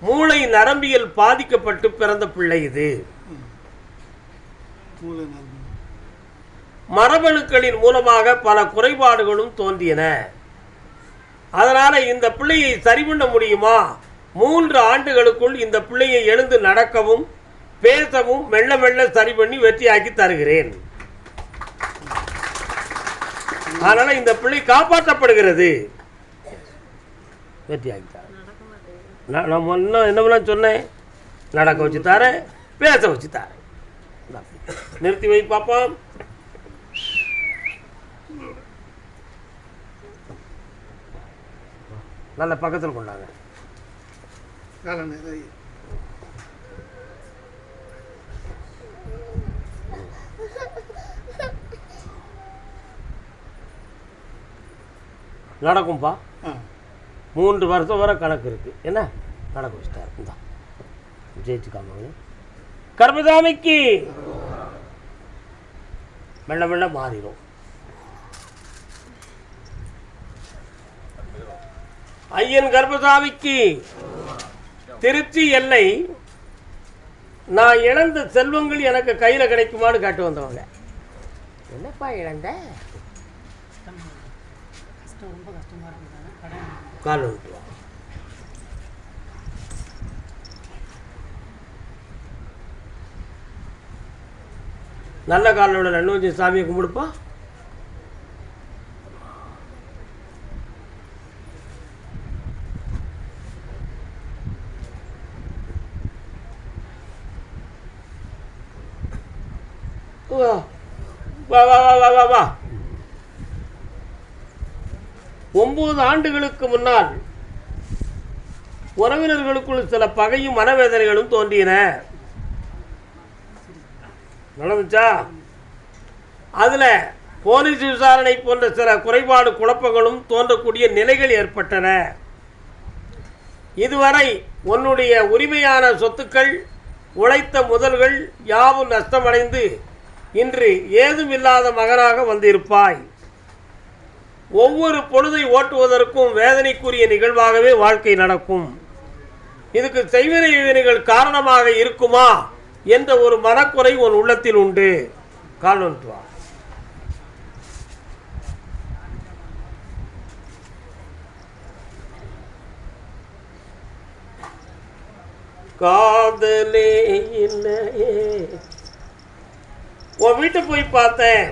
மூளை நரம்பியல் பாதிக்கப்பட்டு பிறந்த பிள்ளை இது. மரபணுக்களின் மூலமாக பல குறைபாடுகளும் தோன்றியன. அதனால் இந்த பிள்ளையை சரி பண்ண முடியுமா? 3 ஆண்டுகளுக்குள் இந்த பிள்ளையை எழுந்து நடக்கவும் பேசவும் மெல்ல மெல்ல சரி பண்ணி வெற்றியாக்கி தருகிறேன். அதனால் இந்த பிள்ளை காப்பாற்றப்படுகிறது. வெற்றியாக்கி தர நான் இன்னும் என்னமெல்லாம் சொன்னேன்? நடக்க வச்சு தரேன், பேச வச்சு தரேன். நிறுத்தி வை பாப்போம். நல்ல பக்கத்தில் கொண்டாங்க. நடக்கும்பா. 3 வருஷம் வரை கணக்கு இருக்கு. என்ன நடக்க வச்சுட்டார். இந்தா ஜெயிச்சுக்காம கர்மசாமிக்கு மெல்ல மெல்ல மாறிடும். ஐயன் கர்மசாமிக்கு திருச்சி எல்லை. நான் இழந்த செல்வங்கள் எனக்கு கையில் கிடைக்குமான்னு காட்டு வந்தவங்க. என்னப்பா இழந்த? கால் விட்டுவா. நல்ல காலோட இன்னும் கொஞ்சம் சாமியை கும்பிடுப்பா. வா வா வா வா வா வா. 9 ஆண்டுகளுக்கு முன்னால் உறவினர்களுக்குள் சில பகையும் மனவேதனைகளும் தோன்றின. நடந்துச்சா? அதில் போலீஸ் விசாரணை போன்ற சில குறைபாடு குழப்பங்களும் தோன்றக்கூடிய நிலைகள் ஏற்பட்டன. இதுவரை உன்னுடைய உரிமையான சொத்துக்கள், உழைத்த முதல்கள் யாவும் நஷ்டமடைந்து இன்று ஏதுமில்லாத மகனாக வந்திருப்பாய். ஒவ்வொரு பொழுதை ஓட்டுவதற்கும் வேதனைக்குரிய நிகழ்வாகவே வாழ்க்கை நடக்கும். இதுக்கு செய்வினை வினைகள் காரணமாக இருக்குமா என்ற ஒரு மனக்குறை உன் உள்ளத்தில் உண்டு. கால்வா. காதலே இல்லையே. உன் வீட்டை போய் பார்த்தேன்.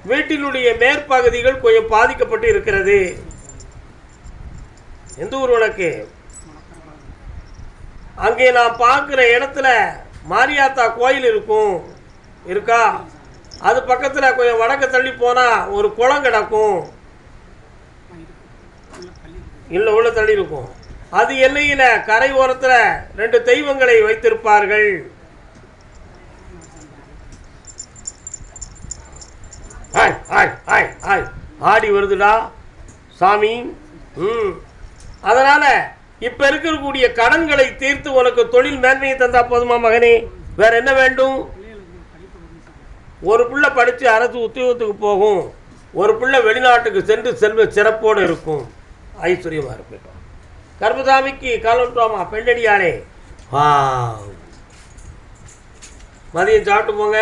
வீட்டினுடைய மேற்பகுதிகள் கொஞ்சம் பாதிக்கப்பட்டு இருக்கிறது. எந்த ஊர் உனக்கு? அங்கே நான் பார்க்குற இடத்துல மாரியாத்தா கோயில் இருக்கும். இருக்கா? அது பக்கத்தில் கொஞ்சம் வடக்கு தள்ளி போனால் ஒரு குளம் கிடக்கும். இல்லை, உள்ள தள்ளி இருக்கும். அது எல்லையில் கரை ஓரத்தில் 2 தெய்வங்களை வைத்திருப்பார்கள். ஆடி வருதுடா சாமி. அதனால இப்ப இருக்கக்கூடிய கடன்களை தீர்த்து உனக்கு தொழில் மேன்மையை தந்தா போதுமா மகனே? வேற என்ன வேண்டும்? ஒரு பிள்ளை படித்து அரசு உத்தியோகத்துக்கு போகும். ஒரு பிள்ளை வெளிநாட்டுக்கு சென்று செல்வ சிறப்போடு இருக்கும். ஐஸ்வர்யமா இருப்பேன். கர்மசாமிக்கு காலோட்டுவாமா பெண்டடியானே. வா, மதியம் சாப்பிட்டு போங்க.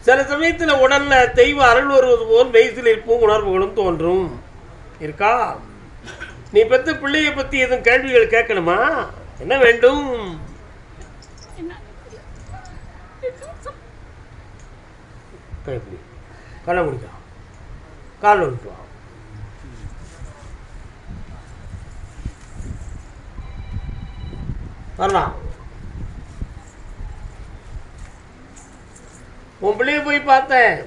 சில சமயத்தில் உடல்ல தெய்வ அருள் வருவது போல் மெய்சிலிருப்பும் உணர்வுகளும் தோன்றும். இருக்கா? நீ பெற்ற பிள்ளையை பற்றி எதுவும் கேள்விகள் கேட்கணுமா? என்ன வேண்டும்? கைப்பிடி கண்ண முடிக்கா. கால் வந்துட்டு வரலாம். உன் பிள்ளையை போய் பார்த்தேன்.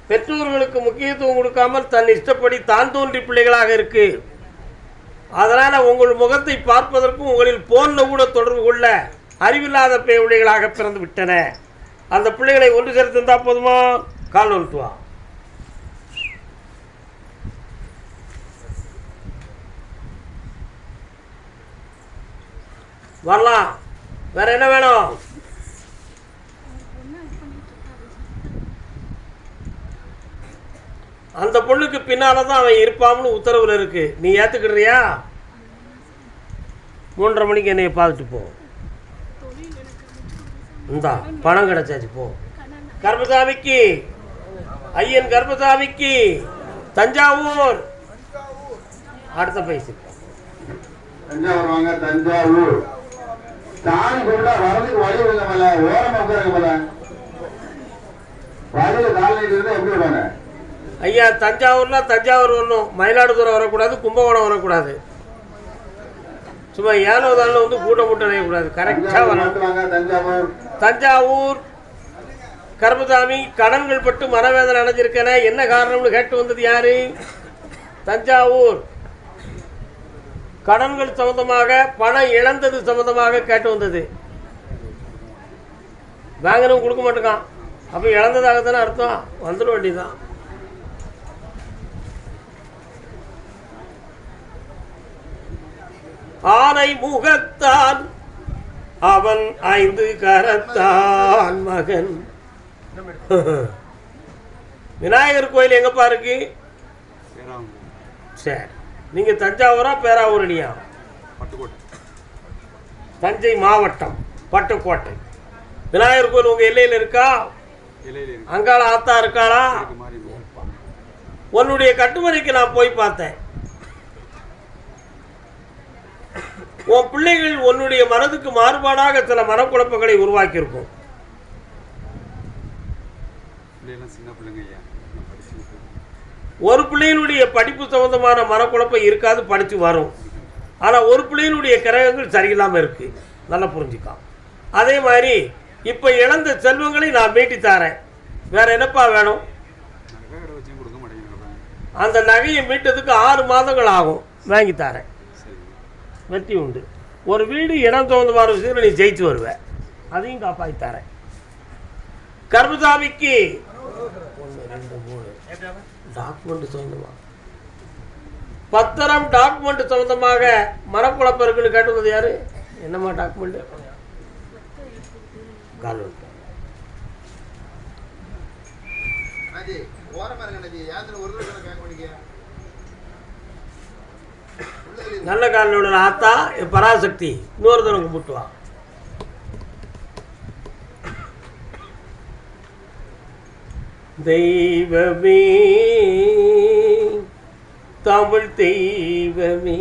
பெற்றோர்களுக்கு முக்கியத்துவம் கொடுக்காமல் தன் இஷ்டப்படி தான் தோன்றி பிள்ளைகளாக இருக்கு. அதனால் உங்கள் முகத்தை பார்ப்பதற்கும் உங்களில் போனில் கூட தொடர்பு கொள்ள அறிவில்லாத பிள்ளைகளாக பிறந்து விட்டன. அந்த பிள்ளைகளை ஒன்று சேர்த்திருந்தா போதுமா? கால் வந்துட்டுவா. வரலாம். வேற என்ன வேணும்? அந்த பொண்ணுக்கு பின்னால தான் அவன் இருப்பான்னு உத்தரவில் இருக்கு. நீ ஏத்துக்கிறியா? 3:30 மணிக்கு என்னைய பார்த்துட்டு போ. இந்தா பணம் கிடைச்சாச்சு, போ. கர்மசாமிக்கு ஐயன் கர்மசாமிக்கு தஞ்சாவூர். அடுத்த பைசு தஞ்சாவூர் வாங்க. தஞ்சாவூர் சாமி கூட வரதுக்கு வழி இல்ல, ஓரமா உட்காருங்க. வழியில காலையில இருந்து எப்படி வருவாங்க ஐயா? தஞ்சாவூர்னா தஞ்சாவூர் வரணும், மயிலாடுதுறை வரக்கூடாது, கும்பகோணம் வரக்கூடாது. சும்மா ஏனோ தானோ வந்து கூட்டம் கூட்டம் அடையக்கூடாது. கரெக்டாக வரணும். தஞ்சாவூர் கர்மசாமி கடன்கள் பட்டு மனவேதனை அடைஞ்சிருக்கேன, என்ன காரணம்னு கேட்டு வந்தது யாரு? தஞ்சாவூர் கடன்கள் சம்பந்தமாக, பணம் இழந்தது சம்பந்தமாக கேட்டு வந்தது. வாங்கணும் கொடுக்க மாட்டேங்கான். அப்போ இழந்ததாக தானே அர்த்தம். வந்துட வேண்டியதான். ஆனை முகத்தான் அவன் 5 கரத்தான் மகன். விநாயகர் கோயில் எங்கப்பா இருக்கு? சரி, நீங்க தஞ்சாவூரா பேராவூரணியா? தஞ்சை மாவட்டம் பட்டுக்கோட்டை. விநாயகர் கோயில் உங்க எல்லையில் இருக்கா? அங்காள ஆத்தா இருக்காளா? உன்னுடைய கட்டுமனைக்கு நான் போய் பார்த்தேன். உன் பிள்ளைகள் உன்னுடைய மனதுக்கு மாறுபாடாக சில மனக்குழப்பங்களை உருவாக்கி இருக்கும். ஒரு பிள்ளைகளுடைய படிப்பு சம்பந்தமான மனக்குழப்பம் இருக்காது, படித்து வரும். ஆனால் ஒரு பிள்ளைகளுடைய கிரகங்கள் சரியில்லாமல் இருக்கு. நல்லா புரிஞ்சுக்கலாம். அதே மாதிரி இப்போ இழந்த செல்வங்களை நான் மீட்டி தரேன். வேற என்னப்பா வேணும்? அந்த நகையை மீட்டதுக்கு 6 மாதங்கள் ஆகும். வாங்கி தரேன், வெற்றி உண்டு. ஒரு வீடு இடம் தகுந்தமான விஷயத்தில் நீ ஜெயிச்சு வருவ, அதையும் காப்பாற்றி தரேன். கர்மசாமிக்கு 1 2 3 டாக்குமெண்ட் சம்பந்தமாக, பத்திரம் டாக்குமெண்ட் சம்பந்தமாக மனக்குழப்பம் இருக்குன்னு கேட்டுவது யாரு? என்னம்மா டாக்குமெண்ட்? நல்ல காலோட ஆத்தா பராசக்தி இன்னொருத்தனை கும்பிட்டுவா. தெய்வமே தமிழ் தெய்வமே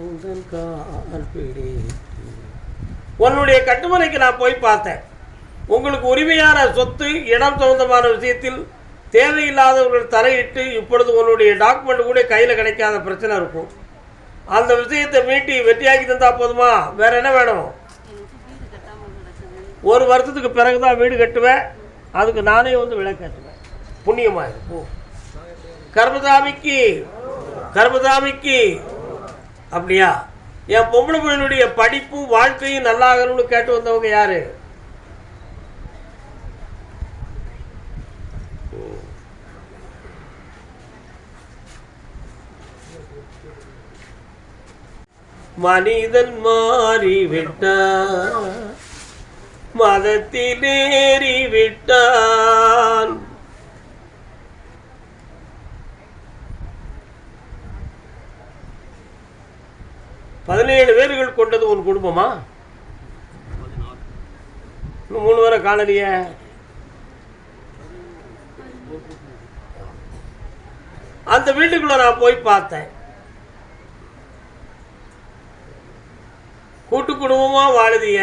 உந்தன் கால் பிடி. உன்னுடைய கட்டுமனைக்கு நான் போய் பார்த்தேன். உங்களுக்கு உரிமையான சொத்து இடம் சம்பந்தமான விஷயத்தில் தேவையில்லாதவர்கள் தலையிட்டு இப்பொழுது உன்னுடைய டாக்குமெண்ட் கூட கையில் கிடைக்காத பிரச்சனை இருக்கும். அந்த விஷயத்தை மீட்டி வெற்றியாக்கி தந்தா போதுமா? வேற என்ன வேணும்? 1 வருஷத்துக்கு பிறகுதான் வீடு கட்டுவேன். அதுக்கு நானே வந்து விளக்கேற்றுவேன். புண்ணியமாக இருக்கும். கர்மசாமிக்கு கர்மசாமிக்கு அப்படியா? என் பொம்பளை பிள்ளைகளுடைய படிப்பும் வாழ்க்கையும் நல்லாகணும்னு கேட்டு வந்தவங்க யாரு? மனிதன் மாறிவிட்டான், மதத்திலேறி விட்டான். பதினேழு பேர்கள் கொண்டது உன் குடும்பமா? இன்னும் 3 பேரை காணலையே. அந்த வீட்டுக்குள்ள நான் போய் பார்த்தேன். கூட்டு குடும்பமா வாழுதிய.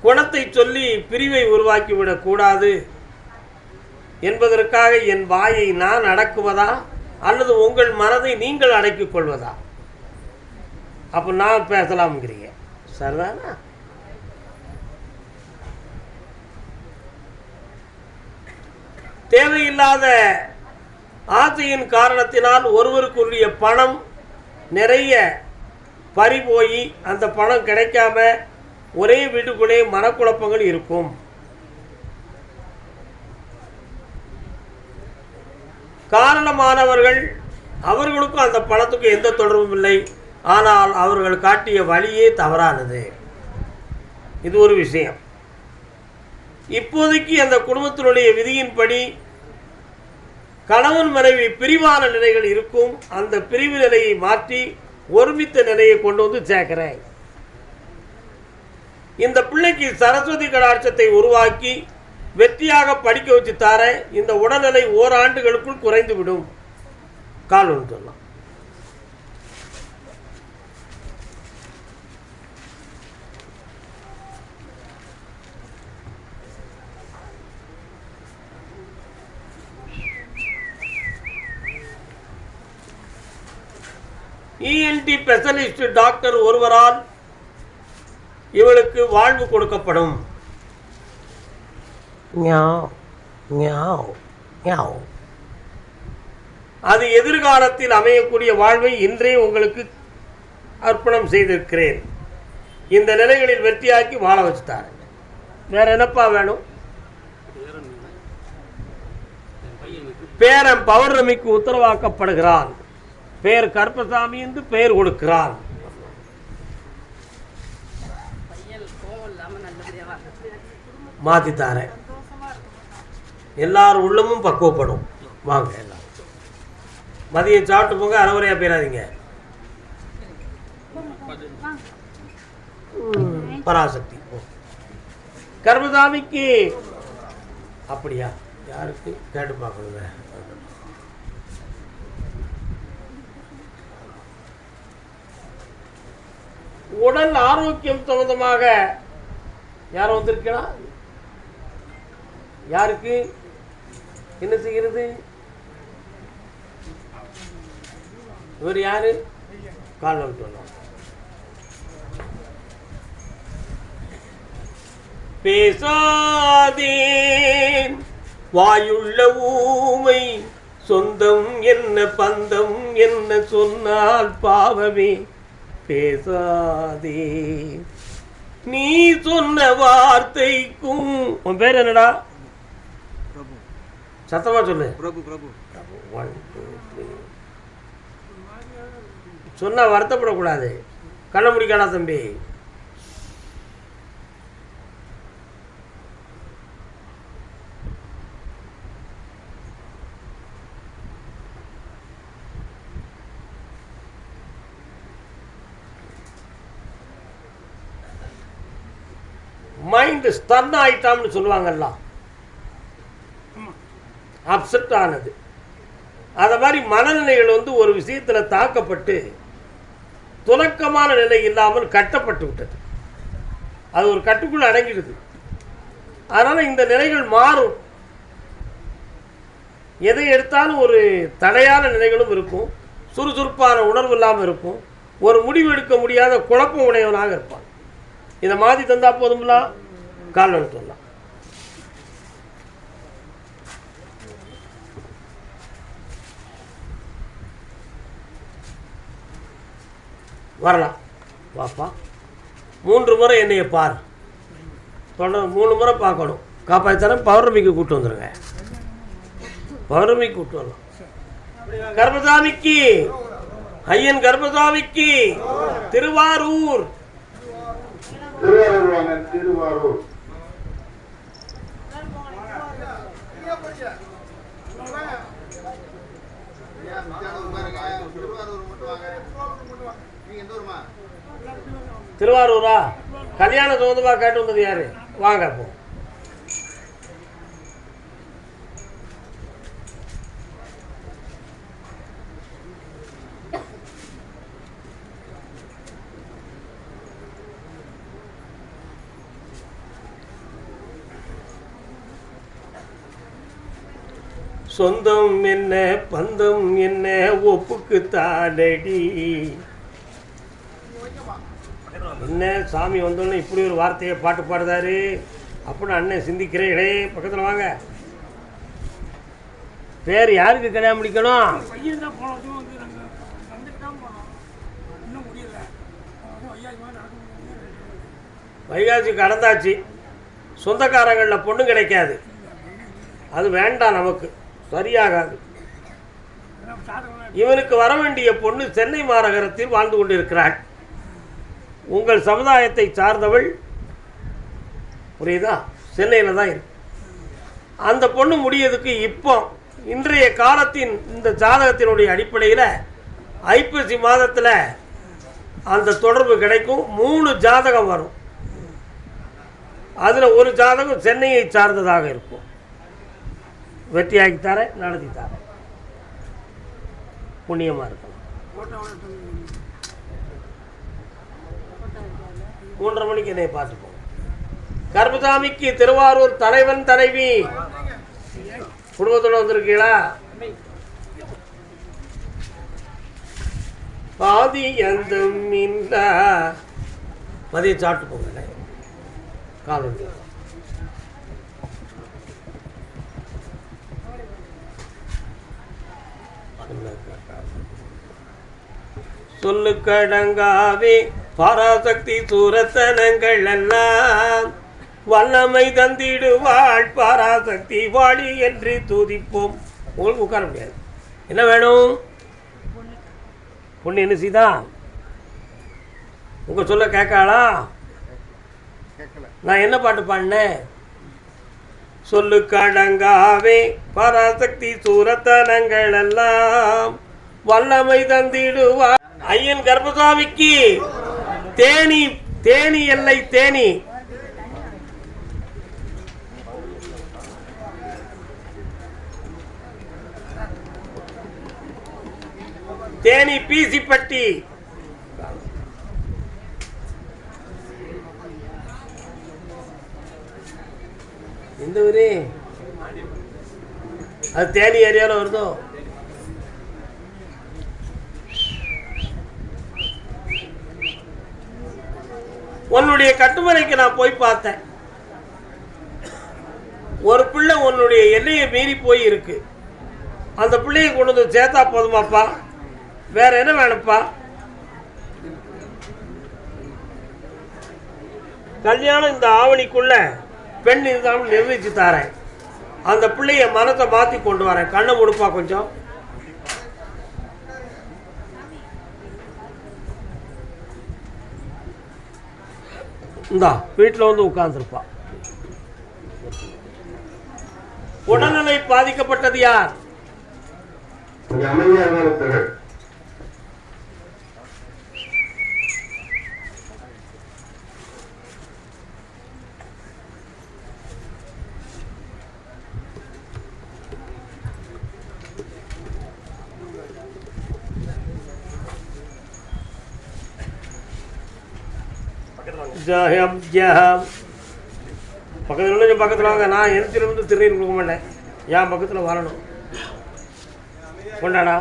குணத்தை சொல்லி பிரிவை உருவாக்கிவிடக் கூடாது என்பதற்காக என் வாயை நான் அடக்குவதா அல்லது உங்கள் மனதை நீங்கள் அடக்கிக் கொள்வதா? அப்போ நான் பேசலாம்ங்கிறீங்க, சரிதானா? தேவையில்லாத ஆசையின் காரணத்தினால் ஒருவருக்குரிய பணம் நிறைய பறி போய் அந்த பணம் கிடைக்காம ஒரே வீட்டுக்குள்ளே மனக்குழப்பங்கள் இருக்கும். காரணமானவர்கள் அவர்களுக்கும் அந்த பணத்துக்கு எந்த தொடர்பும் இல்லை. ஆனால் அவர்கள் காட்டிய வழியே தவறானது. இது ஒரு விஷயம். இப்போதைக்கு அந்த குடும்பத்தினுடைய விதியின்படி கணவன் மனைவி பிரிவான நிலைகள் இருக்கும். அந்த பிரிவு நிலையை மாற்றி ஒருமித்த நிலையை கொண்டு வந்து சேர்க்கிறேன். இந்த பிள்ளைக்கு சரஸ்வதி கடாட்சத்தை உருவாக்கி வெற்றியாக படிக்க வச்சு தார. இந்த உடல்நிலை ஓராண்டுகளுக்குள் குறைந்து விடும். கால் ஒன்று சொல்லலாம். ENT ஸ்பெஷலிஸ்ட் டாக்டர் ஒருவரால் இவளுக்கு வாழ்வு கொடுக்கப்படும். அது எதிர்காலத்தில் அமையக்கூடிய வாழ்வை இன்றே உங்களுக்கு அர்ப்பணம் செய்திருக்கிறேன். இந்த நிலைகளில் வெற்றியாக்கி வாழ வச்சுட்டாரு. வேற என்னப்பா வேணும்? பேரன் பௌர்ணமிக்கு உத்தரவாக்கப்படுகிறான். பேர் கருப்பசாமி என்று பெயர் கொடுக்கிறான். மாத்தித்தார எல்லாரும் உள்ளமும் பக்குவப்படும். வாங்க எல்லாம் மதியம் சாப்பிட்டு போங்க. அறவரையா போயிடாதீங்க. பராசக்தி கருப்பசாமிக்கு அப்படியா? யாருக்கு கேட்டு பார்க்கணுங்க. உடல் ஆரோக்கியம் சம்பந்தமாக யாரும் வந்திருக்கா? யாருக்கு என்ன செய்கிறது? இவர் யாரு? கால் சொல்லலாம். பேசாதேன் வாயுள்ள ஊமை, சொந்தம் என்ன பந்தம் என்ன சொன்னால் பாவமே. பேசாதே நீ சொன்ன வார்த்தைக்கும். உன் பேர் என்னடா? சத்தமா சொல்லு. சொன்னா வருத்தப்படக்கூடாது. கண்ண முடிக்காடா தம்பி. மைண்ட் ஸ்டன் ஆயிட்டாம்னு சொல்லுவாங்கல்ல, அப்செட் ஆனது. அதை மாதிரி மனநிலைகள் வந்து ஒரு விஷயத்தில் தாக்கப்பட்டு துலக்கமான நிலை இல்லாமல் கட்டப்பட்டு விட்டது. அது ஒரு கட்டுக்குள் அடங்கிடுது. அதனால் இந்த நிலைகள் மாறும். எதை எடுத்தாலும் ஒரு தடையான நிலைகளும் இருக்கும். சுறுசுறுப்பான உணர்வு இல்லாமல் இருக்கும். ஒரு முடிவு எடுக்க முடியாத குழப்பம் உடையவனாக இருப்பான். இதை மாற்றி தந்தா போதும்லாம் காரணம் சொல்லலாம். வரலாம் வாப்பா. 3 முறை என்னைய பார். தொடர்ந்து 3 முறை பார்க்கணும். காப்பாற்றித்தரேன். பௌர்ணமிக்கு கூப்பிட்டு வந்துடுங்க. பௌர்ணமிக்கு கூப்பிட்டு வரலாம். கருப்பசாமிக்கு, ஐயன் கருப்பசாமிக்கு திருவாரூர். திருவாரூர் திருவாரூரா? கல்யாண சம்பந்தமா கேட்டு வந்தது யாரு? வாங்க அப்போ. சொந்தம் என்ன பந்தம் என்ன ஒப்புக்கு தானடி. என்ன சாமி வந்தோடனே இப்படி ஒரு வார்த்தையை பாட்டு பாடுதாரு அப்படின்னு அண்ணன் சிந்திக்கிறேன். இடையே பக்கத்தில் வாங்க. பேர் யாருக்கு கல்யாணம் முடிக்கணும்? வைகாசி கடந்தாச்சு. சொந்தக்காரங்களில் பொண்ணு கிடைக்காது. அது வேண்டாம், நமக்கு சரியாகாது. இவனுக்கு வர வேண்டிய பொண்ணு சென்னை மாநகரத்தில் வாழ்ந்து கொண்டிருக்கிறாள். உங்கள் சமுதாயத்தை சார்ந்தவள், புரியுதா? சென்னையில் தான் இருக்கு. அந்த பொண்ணு முடியதுக்கு இப்போ இன்றைய காலத்தின் இந்த ஜாதகத்தினுடைய அடிப்படையில் ஐப்பசி மாதத்தில் அந்த தொடர்பு கிடைக்கும். 3 ஜாதகம் வரும். அதில் ஒரு ஜாதகம் சென்னையை சார்ந்ததாக இருக்கும். வெற்றியாக்கி தரேன், நடத்தி தரேன். புண்ணியமாக இருக்கலாம். 3:30 மணிக்கு என்னை பார்த்துப்போம். கர்மசாமிக்கு திருவாரூர் தலைவன் தலைவி குடும்பத்தோடு வந்திருக்கீங்களா? பாதி அந்த மதியம் சாப்பிட்டு போங்க. காலம் சொல்லு கடங்காவே பராசக்தி சூரத்தனங்கள் எல்லாம் வல்லமை தந்திடுவாள் பராசக்தி வாழி என்று துதிப்போம். உங்களுக்கு உட்கார முடியாது. என்ன வேணும்? பொண்ணு என்ன சீதா உங்க சொல்ல கேட்காளா? நான் என்ன பாட்டு பாடினேன்? சொல்லு கடங்காவே பராசக்தி சூரத்தனங்கள் எல்லாம் வல்லமை தந்திடுவாள். ஐயன் கர்மசாமிக்கு தேனி தேனி எல்லை தேனி தேனி பீசிப்பட்டி. எந்த ஊரு? அது தேனி ஏரியாவில் வருதோ? உன்னுடைய கட்டுமனைக்கு நான் போய் பார்த்தேன். ஒரு பிள்ளை உன்னுடைய எல்லையை மீறி போய் இருக்கு. அந்த பிள்ளையை கொண்டு வந்து சேர்த்தா போதுமாப்பா? வேற என்ன வேணும்ப்பா? கல்யாணம் இந்த ஆவணிக்குள்ள பெண் இருந்தாலும் நிர்ணயிச்சு தாரேன். அந்த பிள்ளைய மனத்தை மாற்றி கொண்டு வரேன். கண்ணை முடுப்பா கொஞ்சம். இந்தா வீட்டில் வந்து உட்கார்ந்துருப்பா. உடல்நிலை பாதிக்கப்பட்டது யார்? ஜயம் ஜயம். பக்கத்தில் பக்கத்தில் வாங்க. நான் எரிச்சல் வந்து திருநீர் கொடுக்க மாட்டேன். என் பக்கத்தில் வரணும். கொண்டாடா.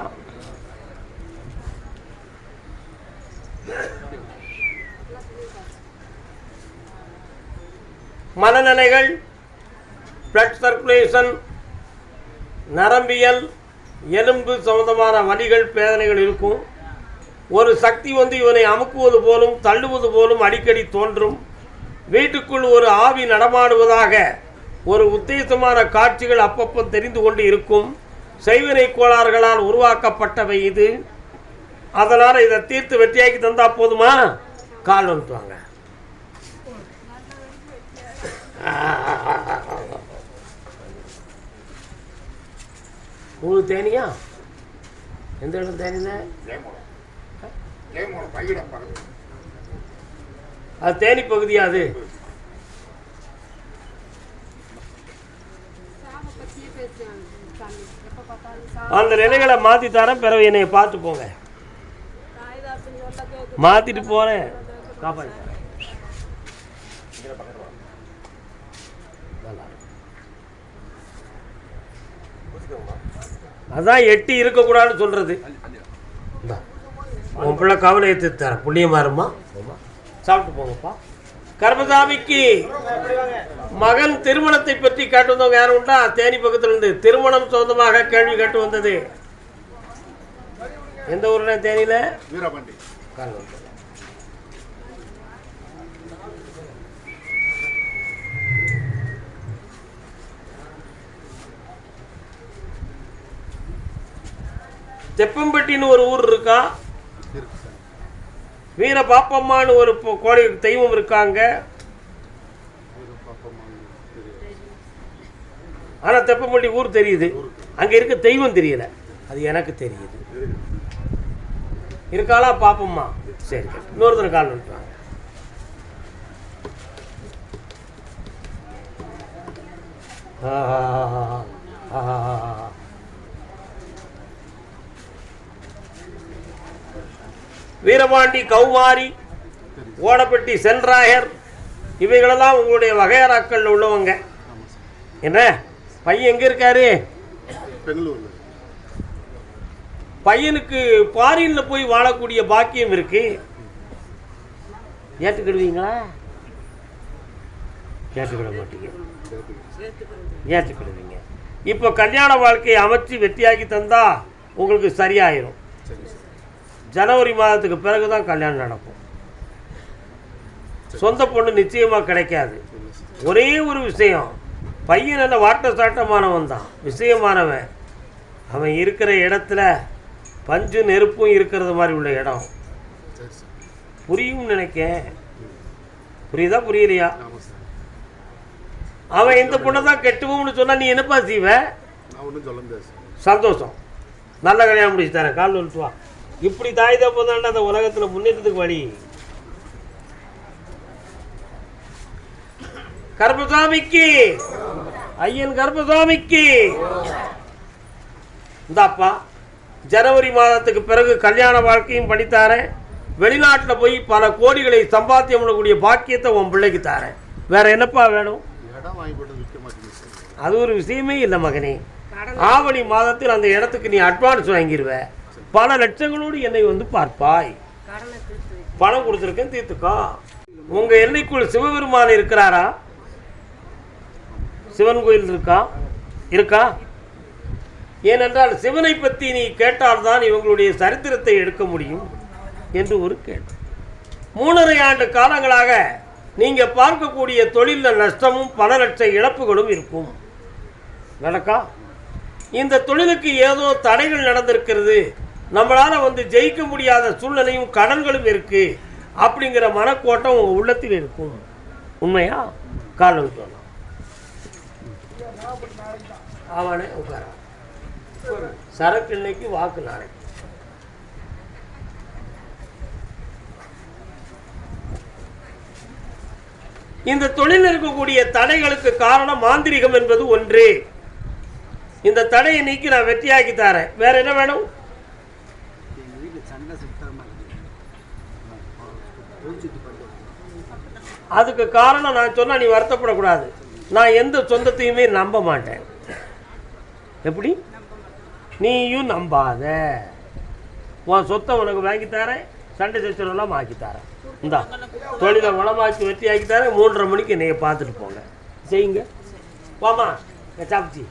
மனநிலைகள், பிளட் சர்க்குலேஷன், நரம்பியல், எலும்பு சம்பந்தமான வலிகள் வேதனைகள் இருக்கும். ஒரு சக்தி வந்து இவனை அமுக்குவது போலும் தள்ளுவது போலும் அடிக்கடி தோன்றும். வீட்டுக்குள் ஒரு ஆவி நடமாடுவதாக ஒரு உத்தேசமான காட்சிகள் அப்பப்போ தெரிந்து கொண்டு இருக்கும். செய்வினை கோளாறுகளால் உருவாக்கப்பட்டவை இது. அதனால் இதை தீர்த்து வெற்றியாக்கி தந்தா போதுமா? கால் வந்துவாங்க. உங்களுக்கு தேனியா? எந்த இடம் தேனில? அது தேனி பகுதியா? அது அந்த நிலைகளை மாற்றி தரேன். பிறகு என்னை பார்த்து போங்க. மாற்றிட்டு போகிறேன். காப்பாற்ற அதான் எட்டி இருக்கக்கூடாதுன்னு சொல்கிறது. உன் பிள்ளை கவலை ஏற்று தரேன். புண்ணியமாக இருமா. சாப்பிட்டு போங்கப்பா. கர்மசாமிக்கு மகன் திருமணத்தை பற்றி கேட்டு வந்தவங்க யாரும் உண்டா? தேனி பக்கத்துல இருந்து திருமணம் சொந்தமாக கேள்வி கேட்டு வந்தது. எந்த ஊர்ல? தேனியில வீரபாண்டி. தெப்பம்பட்டின்னு ஒரு ஊர் இருக்கா. வீர பாப்பம்மான்னு ஒரு கோழி தெய்வம் இருக்காங்க. ஆனால் தெப்பம்பட்டி ஊர் தெரியுது, அங்கே இருக்க தெய்வம் தெரியல, அது எனக்கு தெரியுது. இருக்காளா பாப்போம்மா? சரி, இன்னொருத்தர் கால் வந்துட்டாங்க. வீரபாண்டி, கௌமாரி, ஓடப்பட்டி, சென்றாயர் இவைகளெல்லாம் உங்களுடைய வகையறாக்கள் உள்ளவங்க. என்ன பையன் எங்கே இருக்காரு? பெங்களூர்ல. பையனுக்கு ஃபாரினில் போய் வாழக்கூடிய பாக்கியம் இருக்கு. ஏற்றுக்கிடுவீங்களா? ஏற்றுக்கிட மாட்டீங்க. ஏற்றுக்கிடுவீங்க. இப்போ கல்யாண வாழ்க்கையை அமைச்சு வெற்றியாக்கி தந்தா உங்களுக்கு சரியாயிரும். ஜனவரி மாதத்துக்கு பிறகு தான் கல்யாணம் நடக்கும். சொந்த பொண்ணு நிச்சயமாக கிடைக்காது. ஒரே ஒரு விஷயம், பையன் நல்ல வாட்ட சாட்டமானவன் தான், விஷயமானவன். அவன் இருக்கிற இடத்துல பஞ்சு நெருப்பும் இருக்கிறது மாதிரி உள்ள இடம். புரியும் நினைக்க. புரியுதா புரியலையா? அவன் இந்த பொண்ணை தான் கெட்டுவோம்னு சொன்னா நீ என்னப்பா செய்வ? சந்தோஷம், நல்ல கல்யாணம் முடிச்சு தரேன், கால் வந்துட்டு வா. இப்படி தாய் தப்பம் தாண்டா அந்த உலகத்தில் முன்னேற்றத்துக்கு வழி. கர்ப்பசாமிக்கு, ஐயன் கர்ப்பசாமிக்கு இந்தாப்பா, ஜனவரி மாதத்துக்கு பிறகு கல்யாண வாழ்க்கையும் பண்ணித்தாரேன். வெளிநாட்டில் போய் பல கோடிகளை சம்பாத்தியம் பண்ணக்கூடிய பாக்கியத்தை உன் பிள்ளைக்கு தாரேன். வேற என்னப்பா வேணும்? அது ஒரு விஷயமே இல்லை மகனே. ஆவணி மாதத்தில் அந்த இடத்துக்கு நீ அட்வான்ஸ் வாங்கிடுவ. பல லட்சங்களோடு என்னை வந்து பார்ப்பாய். பணம் கொடுத்துருக்கேன், தீர்த்துக்கோ. உங்க எல்லைக்குள் சிவபெருமான் இருக்கிறாரா? சிவன் கோயில் இருக்கா? ஏனென்றால் சிவனை பற்றி நீ கேட்டால்தான் இவங்களுடைய சரித்திரத்தை எடுக்க முடியும் என்று ஒரு கேள்வி. 3.5 ஆண்டு காலங்களாக நீங்க பார்க்கக்கூடிய தொழிலில் நஷ்டமும் பல லட்ச இழப்புகளும் இருக்கும். நடக்கா? இந்த தொழிலுக்கு ஏதோ தடைகள் நடந்திருக்கிறது, நம்மளால வந்து ஜெயிக்க முடியாத சூழ்நிலையும் கடன்களும் இருக்கு அப்படிங்கிற மனக்கோட்டம் உங்க உள்ளத்தில் இருக்கும். உண்மையா? காலம் சொல்லலாம். அவனே உட்கார. சரக்கு இன்னைக்கு, வாக்கு நாளைக்கு. இந்த தொழில் இருக்கக்கூடிய தடைகளுக்கு காரணம் மாந்திரிகம் என்பது ஒன்று. இந்த தடையை நீக்கி நான் வெற்றியாக்கி தரேன். வேற என்ன வேணும்? அதுக்கு காரணம் நான் சொன்னா நீ வருத்தப்படக்கூடாது. நான் எந்த சொந்தத்தையுமே நம்ப மாட்டேன். எப்படி? நீயும் நம்பாத. உன் சொத்தை உனக்கு வாங்கி தரேன், சண்டை சச்சரவெல்லாம் ஆக்கி தரேன். இந்தா தொழிலை வளமாக்கி வெற்றி ஆக்கி தரேன். 3:30 மணிக்கு என்னைய பார்த்துட்டு போங்க. செய்யுங்க. வாமா சாப்பிச்சி.